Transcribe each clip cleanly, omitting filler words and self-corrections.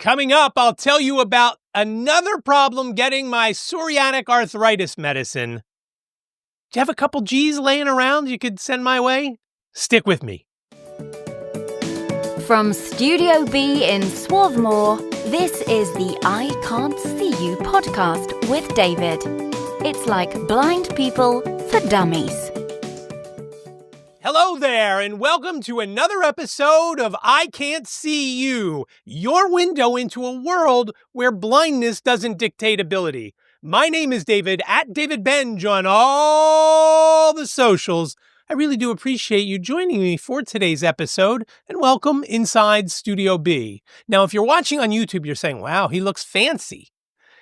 Coming up, I'll tell you about another problem getting my psoriatic arthritis medicine. Do you have a couple G's laying around you could send my way? Stick with me. From Studio B in Swarthmore, this is the iCantCU podcast with David. It's like blind people for dummies. Hello there, and welcome to another episode of iCantCU, your window into a world where blindness doesn't dictate ability. My name is David, at David Benj on all the socials. I really do appreciate you joining me for today's episode, and welcome inside Studio B. Now, if you're watching on YouTube, you're saying, wow, he looks fancy.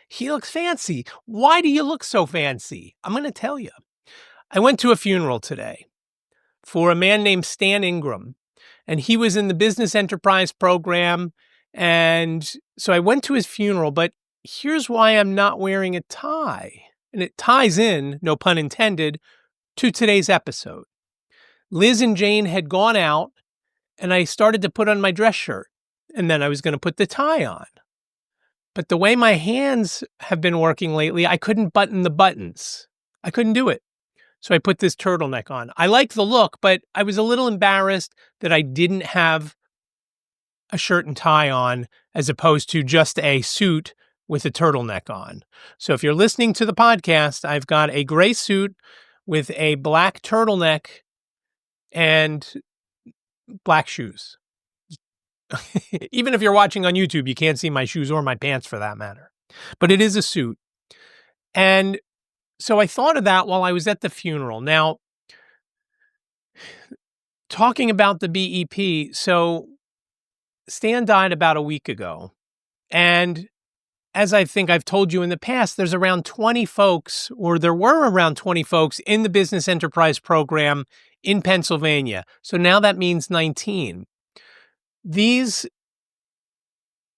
He looks fancy. Why do you look so fancy? I'm going to tell you. I went to a funeral today for a man named Stan Ingram, and he was in the Business Enterprise Program, and so I went to his funeral, but here's why I'm not wearing a tie, and it ties in, no pun intended, to today's episode. Liz and Jane had gone out, and I started to put on my dress shirt, and then I was going to put the tie on. But the way my hands have been working lately, I couldn't button the buttons. I couldn't do it. So I put this turtleneck on. I like the look, but I was a little embarrassed that I didn't have a shirt and tie on as opposed to just a suit with a turtleneck on. So if you're listening to the podcast, I've got a gray suit with a black turtleneck and black shoes. Even if you're watching on YouTube, you can't see my shoes or my pants for that matter. But it is a suit. And so I thought of that while I was at the funeral. Now, talking about the BEP, so Stan died about a week ago. And as I think I've told you in the past, there's around 20 folks, or there were around 20 folks in the Business Enterprise Program in Pennsylvania. So now that means 19. These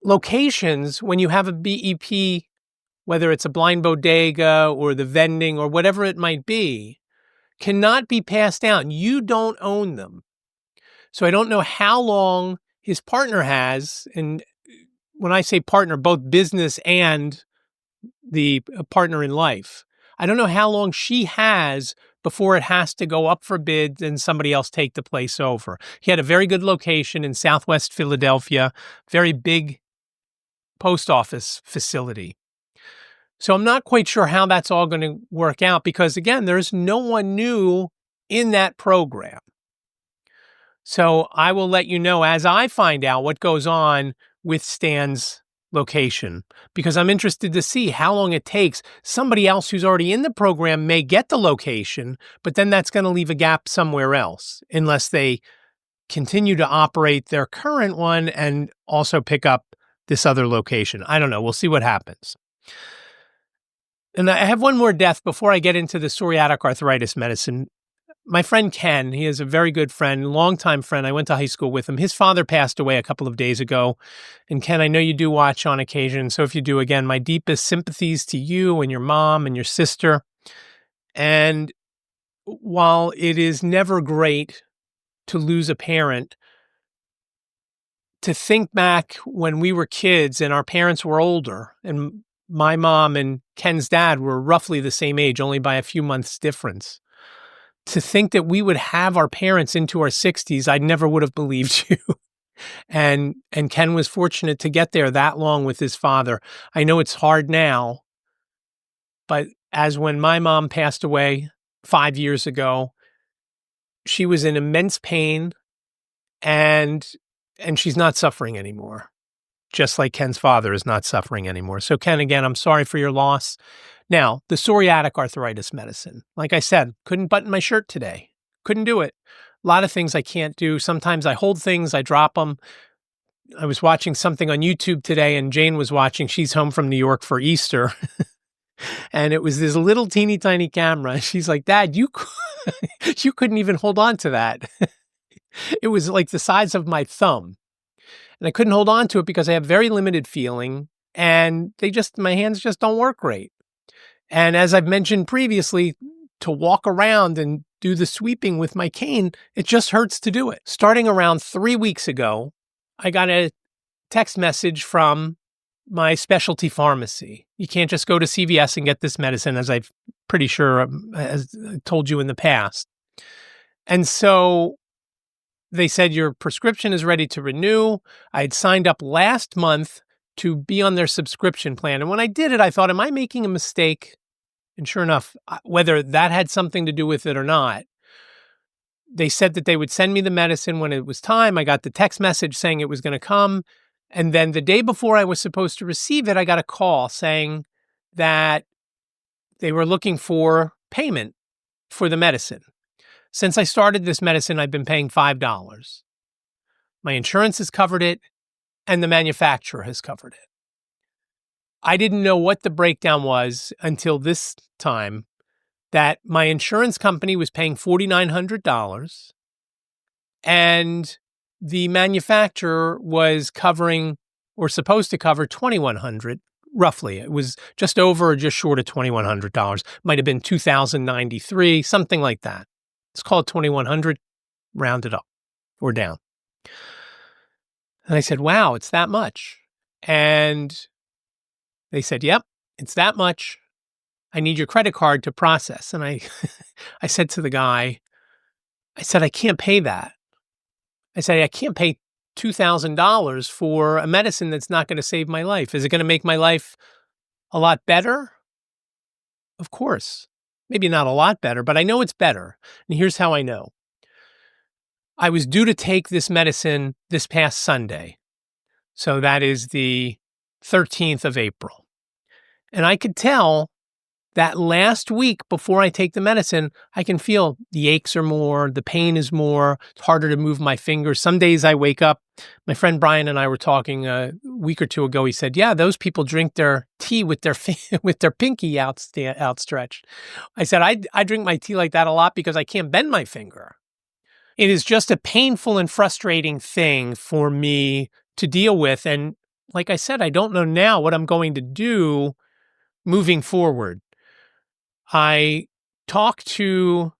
locations, when you have a BEP, whether it's a blind bodega or the vending or whatever it might be, cannot be passed down. You don't own them. So I don't know how long his partner has, and when I say partner, both business and the partner in life, I don't know how long she has before it has to go up for bid and somebody else take the place over. He had a very good location in Southwest Philadelphia, very big post office facility. So I'm not quite sure how that's all going to work out because, again, there's no one new in that program. So I will let you know as I find out what goes on with Stan's location because I'm interested to see how long it takes. Somebody else who's already in the program may get the location, but then that's going to leave a gap somewhere else unless they continue to operate their current one and also pick up this other location. I don't know. We'll see what happens. And I have one more death before I get into the psoriatic arthritis medicine. My friend Ken, he is a very good friend, longtime friend. I went to high school with him. His father passed away a couple of days ago. And Ken, I know you do watch on occasion. So if you do, again, my deepest sympathies to you and your mom and your sister. And while it is never great to lose a parent, to think back when we were kids and our parents were older, and my mom and Ken's dad were roughly the same age, only by a few months difference. To think that we would have our parents into our 60s, I never would have believed you. And Ken was fortunate to get there that long with his father. I know it's hard now, but as when my mom passed away 5 years ago, she was in immense pain and she's not suffering anymore. Just like Ken's father is not suffering anymore. So Ken, again, I'm sorry for your loss. Now, the psoriatic arthritis medicine. Like I said, couldn't button my shirt today. Couldn't do it. A lot of things I can't do. Sometimes I hold things, I drop them. I was watching something on YouTube today and Jane was watching. She's home from New York for Easter. And it was this little teeny tiny camera. She's like, Dad, you couldn't even hold on to that. It was like the size of my thumb. And I couldn't hold on to it because I have very limited feeling and my hands just don't work great. And as I've mentioned previously, to walk around and do the sweeping with my cane, it just hurts to do it. Starting around 3 weeks ago, I got a text message from my specialty pharmacy. You can't just go to CVS and get this medicine, as I'm pretty sure as I told you in the past. And so they said, your prescription is ready to renew. I had signed up last month to be on their subscription plan. And when I did it, I thought, am I making a mistake? And sure enough, whether that had something to do with it or not, they said that they would send me the medicine when it was time. I got the text message saying it was going to come. And then the day before I was supposed to receive it, I got a call saying that they were looking for payment for the medicine. Since I started this medicine, I've been paying $5. My insurance has covered it, and the manufacturer has covered it. I didn't know what the breakdown was until this time, that my insurance company was paying $4,900 and the manufacturer was covering, or supposed to cover, $2,100 roughly. It was just over or just short of $2,100. Might have been $2,093, something like that. Let's call it $2,100, round it up or down. And I said, wow, it's that much. And they said, yep, it's that much. I need your credit card to process. And I said to the guy, I said, I can't pay that. I said, I can't pay $2,000 for a medicine that's not going to save my life. Is it going to make my life a lot better? Of course. Maybe not a lot better, but I know it's better. And here's how I know. I was due to take this medicine this past Sunday. So that is the 13th of April. And I could tell that last week before I take the medicine, I can feel the aches are more, the pain is more, it's harder to move my fingers. Some days I wake up, my friend Brian and I were talking a week or two ago. He said, yeah, those people drink their tea with their with their pinky outstretched. I said, I drink my tea like that a lot because I can't bend my finger. It is just a painful and frustrating thing for me to deal with. And like I said, I don't know now what I'm going to do moving forward. I talked to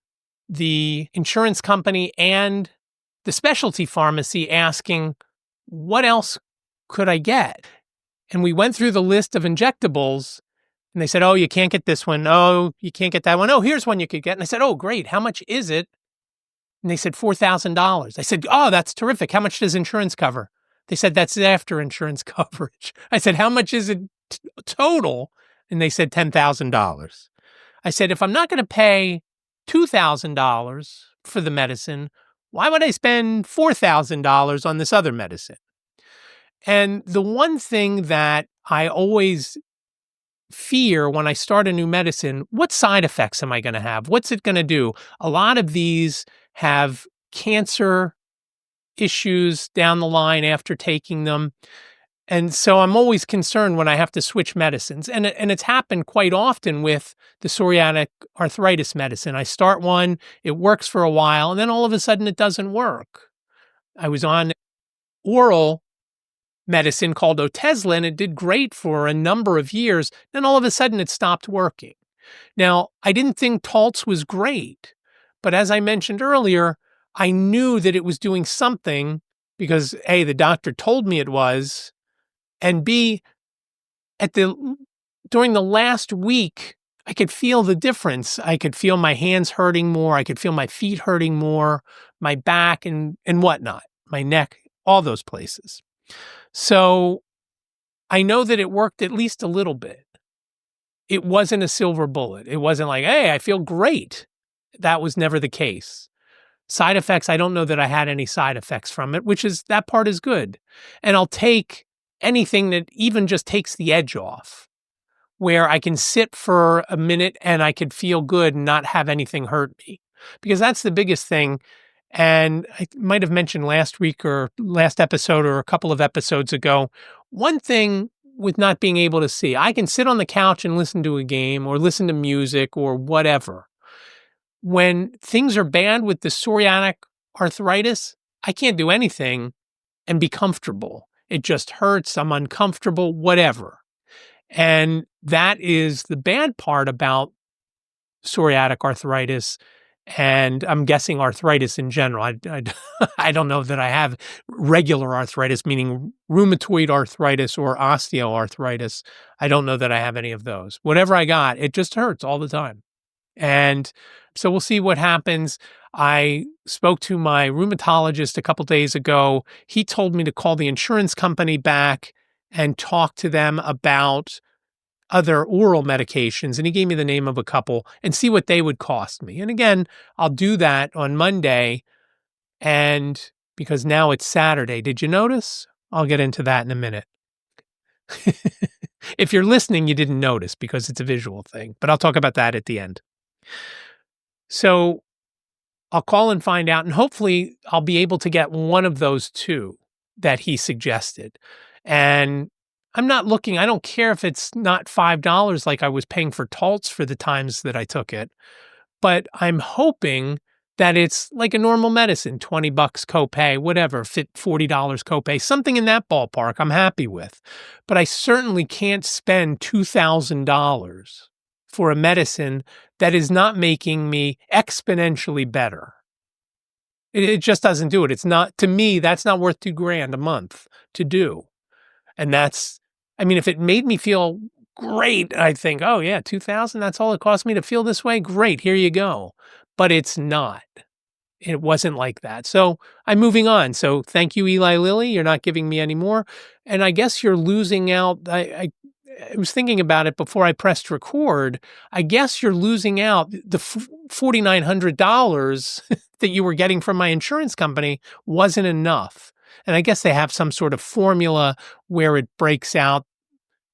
the insurance company and the specialty pharmacy asking, what else could I get? And we went through the list of injectables and they said, oh, you can't get this one. Oh, you can't get that one. Oh, here's one you could get. And I said, oh, great. How much is it? And they said, $4,000. I said, oh, that's terrific. How much does insurance cover? They said, that's after insurance coverage. I said, how much is it total? And they said, $10,000. I said, if I'm not going to pay $2,000 for the medicine, why would I spend $4,000 on this other medicine? And the one thing that I always fear when I start a new medicine, what side effects am I going to have? What's it going to do? A lot of these have cancer issues down the line after taking them. And so I'm always concerned when I have to switch medicines. And it's happened quite often with the psoriatic arthritis medicine. I start one, it works for a while, and then all of a sudden it doesn't work. I was on oral medicine called Otezla, and it did great for a number of years. Then all of a sudden it stopped working. Now, I didn't think Taltz was great, but as I mentioned earlier, I knew that it was doing something because A, the doctor told me it was, and B, during the last week, I could feel the difference. I could feel my hands hurting more. I could feel my feet hurting more, my back and whatnot, my neck, all those places. So I know that it worked at least a little bit. It wasn't a silver bullet. It wasn't like, hey, I feel great. That was never the case. Side effects, I don't know that I had any side effects from it, that part is good. And I'll take anything that even just takes the edge off, where I can sit for a minute and I could feel good and not have anything hurt me. Because that's the biggest thing. And I might have mentioned last week or last episode or a couple of episodes ago, one thing with not being able to see, I can sit on the couch and listen to a game or listen to music or whatever. When things are bad with the psoriatic arthritis, I can't do anything and be comfortable. It just hurts. I'm uncomfortable, whatever. And that is the bad part about psoriatic arthritis. And I'm guessing arthritis in general. I don't know that I have regular arthritis, meaning rheumatoid arthritis or osteoarthritis. I don't know that I have any of those. Whatever I got, it just hurts all the time. And so we'll see what happens. I spoke to my rheumatologist a couple days ago. He told me to call the insurance company back and talk to them about other oral medications, and he gave me the name of a couple, and see what they would cost me. And again, I'll do that on Monday, and because now it's Saturday. Did you notice? I'll get into that in a minute. If you're listening, you didn't notice because it's a visual thing, but I'll talk about that at the end. So I'll call and find out, and hopefully I'll be able to get one of those two that he suggested. And I'm not looking, I don't care if it's not $5 like I was paying for Taltz for the times that I took it, but I'm hoping that it's like a normal medicine, $20 copay, whatever, $40 copay, something in that ballpark I'm happy with. But I certainly can't spend $2,000 for a medicine that is not making me exponentially better. It just doesn't do it. It's not, to me, that's not worth $2,000 a month to do. And if it made me feel great, I think, oh yeah, $2,000, that's all it cost me to feel this way? Great, here you go. But it's not. It wasn't like that. So I'm moving on. So thank you, Eli Lilly. You're not giving me any more. And I guess you're losing out. I was thinking about it before I pressed record. I guess you're losing out. The $4,900 that you were getting from my insurance company wasn't enough. And I guess they have some sort of formula where it breaks out,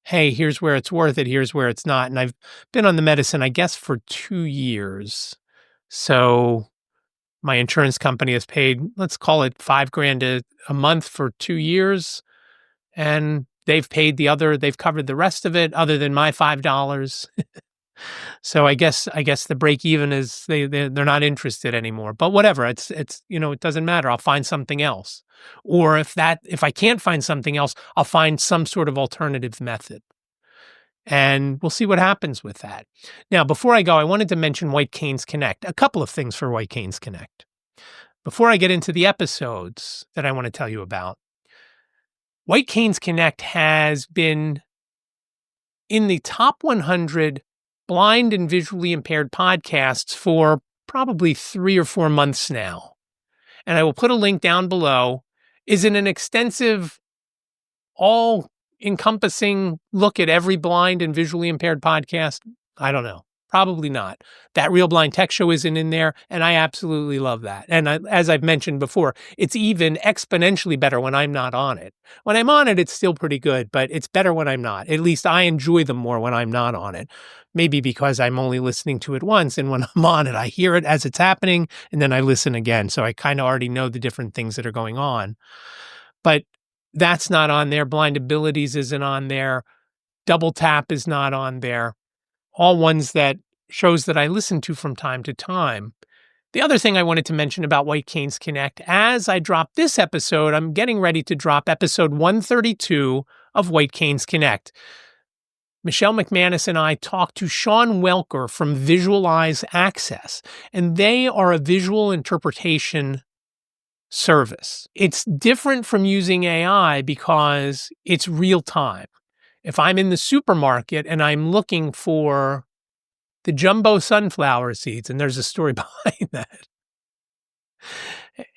hey, here's where it's worth it, here's where it's not. And I've been on the medicine, I guess, for 2 years. So my insurance company has paid, let's call it $5,000 a month for 2 years. And they've paid they've covered the rest of it other than my $5. So I guess the break even is they're not interested anymore. But whatever, it's it doesn't matter. I'll find something else. Or if I can't find something else, I'll find some sort of alternative method. And we'll see what happens with that. Now, before I go, I wanted to mention White Canes Connect. A couple of things for White Canes Connect. Before I get into the episodes that I want to tell you about, White Canes Connect has been in the top 100 blind and visually impaired podcasts for probably 3 or 4 months now. And I will put a link down below. Is it an extensive, all-encompassing look at every blind and visually impaired podcast? I don't know. Probably not. That Real Blind Tech Show isn't in there, and I absolutely love that. And as I've mentioned before, it's even exponentially better when I'm not on it. When I'm on it, it's still pretty good, but it's better when I'm not. At least I enjoy them more when I'm not on it. Maybe because I'm only listening to it once, and when I'm on it, I hear it as it's happening, and then I listen again. So I kind of already know the different things that are going on. But that's not on there. Blind Abilities isn't on there. Double Tap is not on there. All shows that I listen to from time to time. The other thing I wanted to mention about White Canes Connect, as I drop this episode, I'm getting ready to drop episode 132 of White Canes Connect. Michelle McManus and I talked to Sean Welker from Visualize Access, and they are a visual interpretation service. It's different from using AI because it's real time. If I'm in the supermarket and I'm looking for the jumbo sunflower seeds, and there's a story behind that,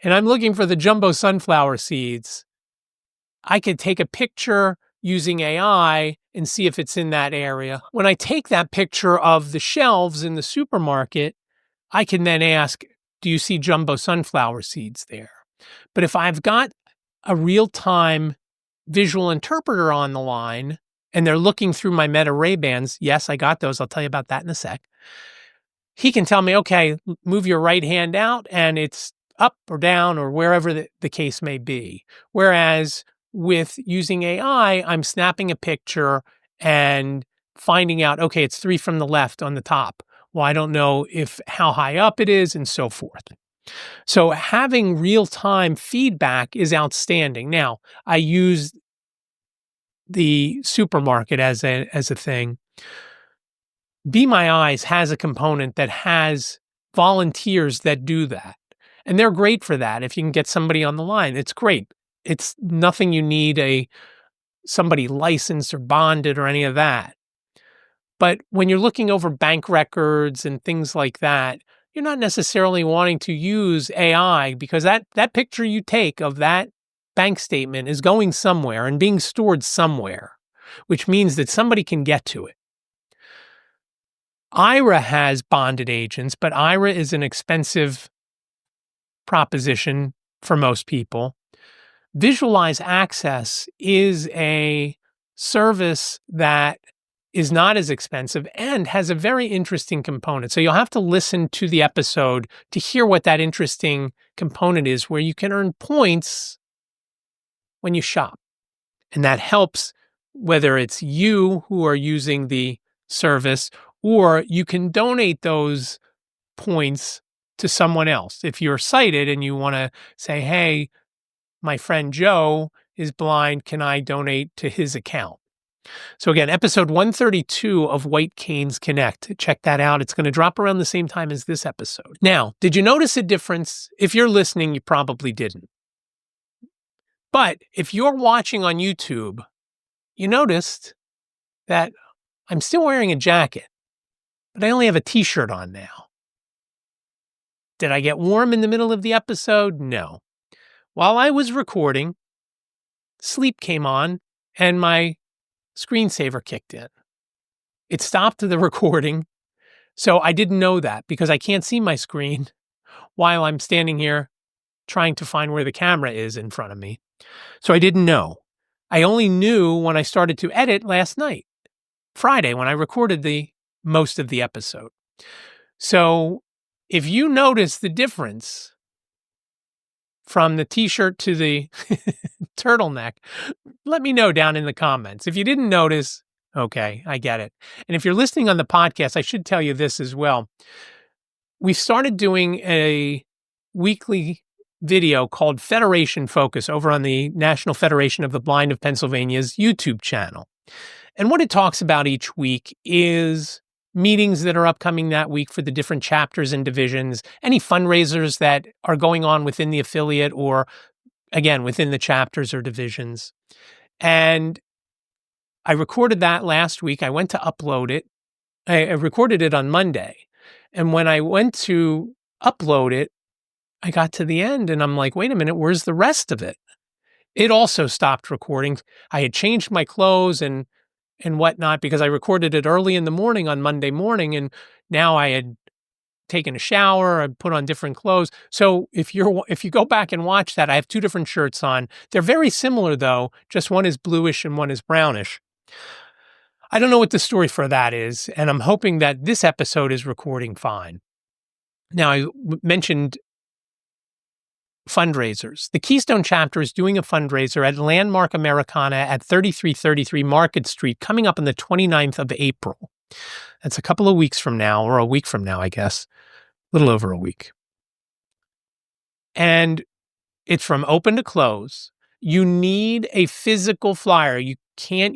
and I'm looking for the jumbo sunflower seeds, I could take a picture using AI and see if it's in that area. When I take that picture of the shelves in the supermarket, I can then ask, do you see jumbo sunflower seeds there? But if I've got a real-time visual interpreter on the line, and they're looking through my Meta Ray-Bans, yes, I got those. I'll tell you about that in a sec. He can tell me, okay, move your right hand out, and it's up or down or wherever the case may be. Whereas with using AI, I'm snapping a picture and finding out, okay, it's 3 from the left on the top. Well, I don't know how high up it is and so forth. So having real-time feedback is outstanding. Now, I use the supermarket as a thing. Be My Eyes has a component that has volunteers that do that. And they're great for that. If you can get somebody on the line, it's great. It's nothing you need somebody licensed or bonded or any of that. But when you're looking over bank records and things like that, you're not necessarily wanting to use AI because that picture you take of that bank statement is going somewhere and being stored somewhere, which means that somebody can get to it. IRA has bonded agents, but IRA is an expensive proposition for most people. Visualize Access is a service that is not as expensive and has a very interesting component. So you'll have to listen to the episode to hear what that interesting component is, where you can earn points when you shop. And that helps whether it's you who are using the service, or you can donate those points to someone else. If you're sighted and you want to say, hey, my friend Joe is blind, can I donate to his account? So again, episode 132 of White Canes Connect. Check that out. It's going to drop around the same time as this episode. Now, did you notice a difference? If you're listening, you probably didn't. But if you're watching on YouTube, you noticed that I'm still wearing a jacket, but I only have a t-shirt on now. Did I get warm in the middle of the episode? No. While I was recording, sleep came on and my screensaver kicked in. It stopped the recording, so I didn't know that because I can't see my screen while I'm standing here trying to find where the camera is in front of me. So I didn't know. I only knew when I started to edit last night, Friday, when I recorded most of the episode. So if you notice the difference from the t-shirt to the turtleneck, let me know down in the comments. If you didn't notice, okay, I get it. And if you're listening on the podcast, I should tell you this as well. We've started doing a weekly video called Federation Focus over on the National Federation of the Blind of Pennsylvania's YouTube channel. And what it talks about each week is meetings that are upcoming that week for the different chapters and divisions, any fundraisers that are going on within the affiliate or, again, within the chapters or divisions. And I recorded that last week. I went to upload it. I recorded it on Monday. And when I went to upload it, I got to the end and I'm like, wait a minute, where's the rest of it? It also stopped recording. I had changed my clothes and whatnot because I recorded it early in the morning on Monday morning. And now I had taken a shower, I put on different clothes. So if you go back and watch that, I have two different shirts on. They're very similar though. Just one is bluish and one is brownish. I don't know what the story for that is. And I'm hoping that this episode is recording fine. Now I mentioned fundraisers. The Keystone chapter is doing a fundraiser at Landmark Americana at 3333 Market Street coming up on the 29th of April. That's a couple of weeks from now, or a week from now, I guess. A little over a week. And it's from open to close. You need a physical flyer. You can't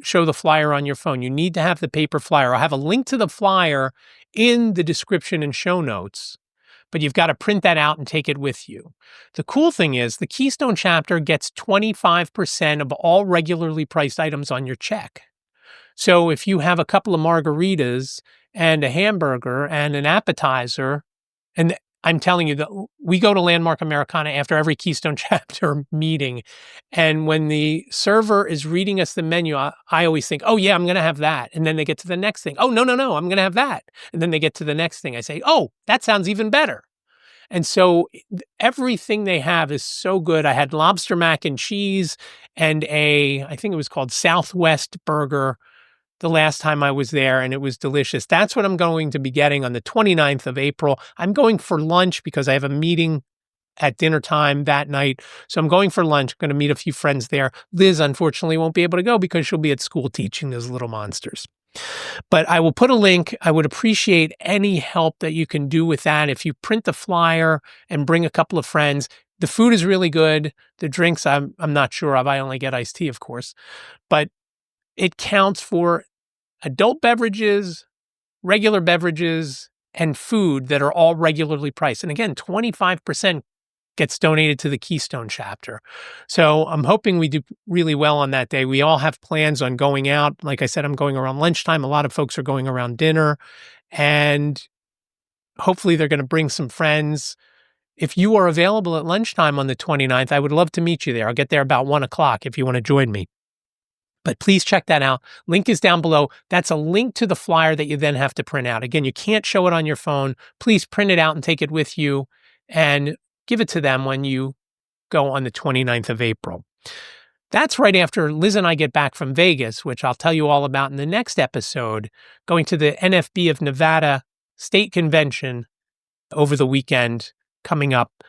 show the flyer on your phone. You need to have the paper flyer. I'll have a link to the flyer in the description and show notes. But you've got to print that out and take it with you. The cool thing is the Keystone chapter gets 25% of all regularly priced items on your check. So if you have a couple of margaritas and a hamburger and an appetizer, and I'm telling you that we go to Landmark Americana after every Keystone chapter meeting. And when the server is reading us the menu, I always think, oh yeah, I'm going to have that. And then they get to the next thing. Oh, no, I'm going to have that. And then they get to the next thing. I say, oh, that sounds even better. And so everything they have is so good. I had lobster mac and cheese and I think it was called Southwest burger the last time I was there, and it was delicious. That's what I'm going to be getting on the 29th of April. I'm going for lunch because I have a meeting at dinner time that night. So I'm going for lunch. I'm going to meet a few friends there. Liz, unfortunately, won't be able to go because she'll be at school teaching those little monsters. But I will put a link. I would appreciate any help that you can do with that. If you print the flyer and bring a couple of friends, the food is really good. The drinks, I'm not sure of. I only get iced tea, of course. But it counts for adult beverages, regular beverages, and food that are all regularly priced. And again, 25% gets donated to the Keystone chapter. So I'm hoping we do really well on that day. We all have plans on going out. Like I said, I'm going around lunchtime. A lot of folks are going around dinner, and hopefully they're going to bring some friends. If you are available at lunchtime on the 29th, I would love to meet you there. I'll get there about 1 o'clock if you want to join me. But please check that out. Link is down below. That's a link to the flyer that you then have to print out. Again, you can't show it on your phone. Please print it out and take it with you and give it to them when you go on the 29th of April. That's right after Liz and I get back from Vegas, which I'll tell you all about in the next episode, going to the NFB of Nevada State Convention over the weekend coming up.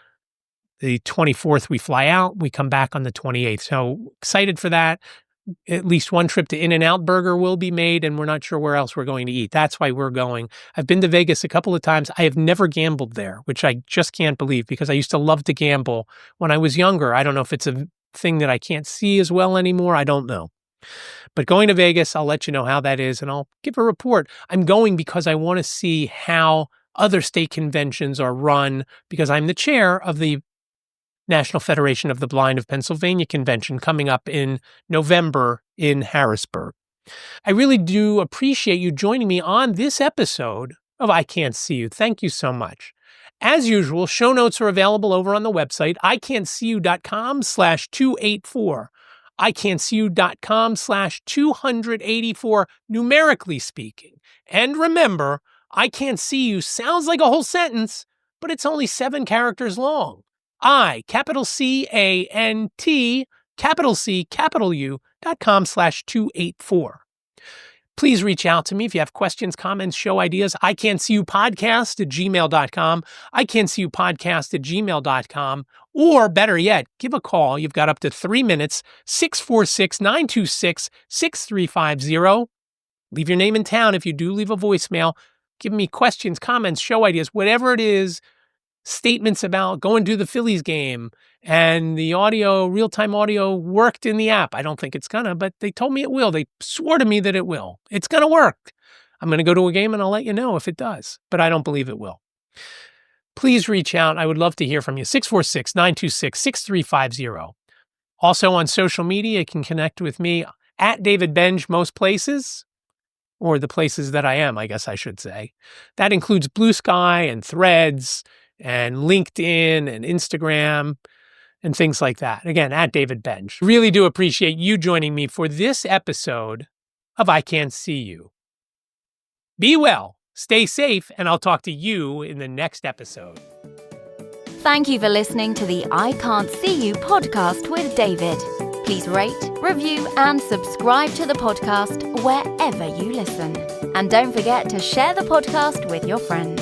The 24th, we fly out. We come back on the 28th. So excited for that. At least one trip to In-N-Out Burger will be made, and we're not sure where else we're going to eat. That's why we're going. I've been to Vegas a couple of times. I have never gambled there, which I just can't believe because I used to love to gamble when I was younger. I don't know if it's a thing that I can't see as well anymore. I don't know. But going to Vegas, I'll let you know how that is, and I'll give a report. I'm going because I want to see how other state conventions are run, because I'm the chair of the National Federation of the Blind of Pennsylvania convention coming up in November in Harrisburg. I really do appreciate you joining me on this episode of iCantCU. Thank you so much. As usual, show notes are available over on the website, iCantCU.com/284. iCantCU.com/284, numerically speaking. And remember, iCantCU sounds like a whole sentence, but it's only 7 characters long. iCantCU.com/284. Please reach out to me if you have questions, comments, show ideas. iCantCUpodcast@gmail.com, iCantCUpodcast@gmail.com, or better yet, give a call. You've got up to 3 minutes, 646-926-6350. Leave your name and town if you do leave a voicemail. Give me questions, comments, show ideas, whatever it is. Statements about going to the Phillies game and the audio, real-time audio worked in the app. I don't think it's gonna, but they told me it will. They swore to me that it will. It's gonna work. I'm gonna go to a game and I'll let you know if it does, but I don't believe it will. Please reach out. I would love to hear from you. 646-926-6350. Also on social media, you can connect with me at David Benj most places, or the places that I am, I guess I should say. That includes Blue Sky and Threads and LinkedIn and Instagram and things like that. Again, at David Benj. Really do appreciate you joining me for this episode of iCantCU. Be well, stay safe, and I'll talk to you in the next episode. Thank you for listening to the iCantCU podcast with David. Please rate, review, and subscribe to the podcast wherever you listen. And don't forget to share the podcast with your friends.